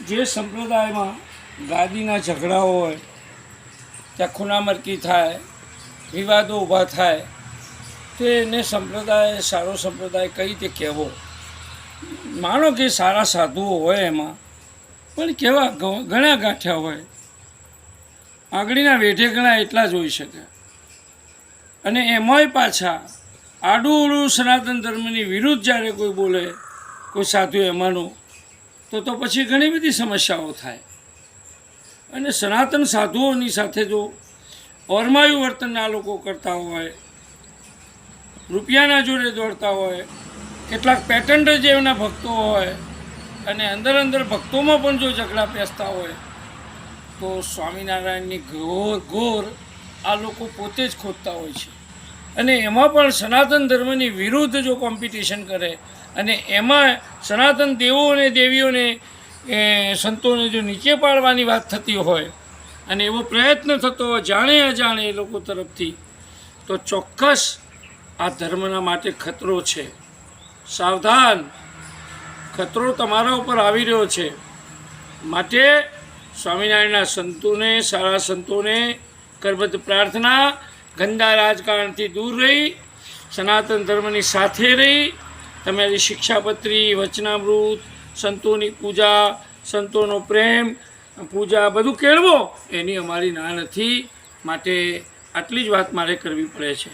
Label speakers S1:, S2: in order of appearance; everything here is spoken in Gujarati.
S1: જે સંપ્રદાયમાં ગાદીના ઝઘડાઓ હોય, ત્યાં ખૂનામરકી થાય, વિવાદો ઊભા થાય, તો એને સંપ્રદાય સારો સંપ્રદાય કઈ રીતે કહેવો? માનો કે સારા સાધુઓ હોય એમાં, પણ કેવા ઘણા ગાંઠ્યા હોય, આંગળીના વેઢે ઘણા એટલા જ હોઈ શકે. અને એમાંય પાછા આડું સનાતન ધર્મની વિરુદ્ધ જ્યારે કોઈ બોલે, કોઈ સાધુ એમાંનું, તો પછી ઘણી બધી સમસ્યાઓ થાય. અને સનાતન સાધુઓની સાથે જો ઓરમાયું વર્તન આ લોકો કરતા હોય, રૂપિયાના જોડે દોડતા હોય, કેટલાક પેટન્ટ જે એમના ભક્તો હોય, અને અંદર ભક્તોમાં પણ જો ઝઘડા પેસતા હોય, તો સ્વામિનારાયણની ઘોર આ લોકો પોતે જ ખોદતા હોય છે. અને એમાં પણ સનાતન ધર્મની વિરુદ્ધ જો કોમ્પિટિશન કરે, અને એમાં સનાતન દેવો અને દેવીઓને સંતોને જો નીચે પાડવાની વાત થતી હોય, અને એવો પ્રયત્ન થતો હોય જાણે અજાણે એ લોકો તરફથી, તો ચોક્કસ આ ધર્મના માટે ખતરો છે. સાવધાન, ખતરો તમારા ઉપર આવી રહ્યો છે. માટે સ્વામિનારાયણના સંતોને, સારા સંતોને કરબદ્ધ પ્રાર્થના, ગંદા રાજકારણથી દૂર રહી, સનાતન ધર્મની સાથે રહી, તમારી શિક્ષાપત્રી, વચનામૃત, સંતોની પૂજા, સંતોનો પ્રેમ, પૂજા બધું કેળવો, એની અમારી ના નથી. માટે આટલી જ વાત મારે કરવી પડે છે.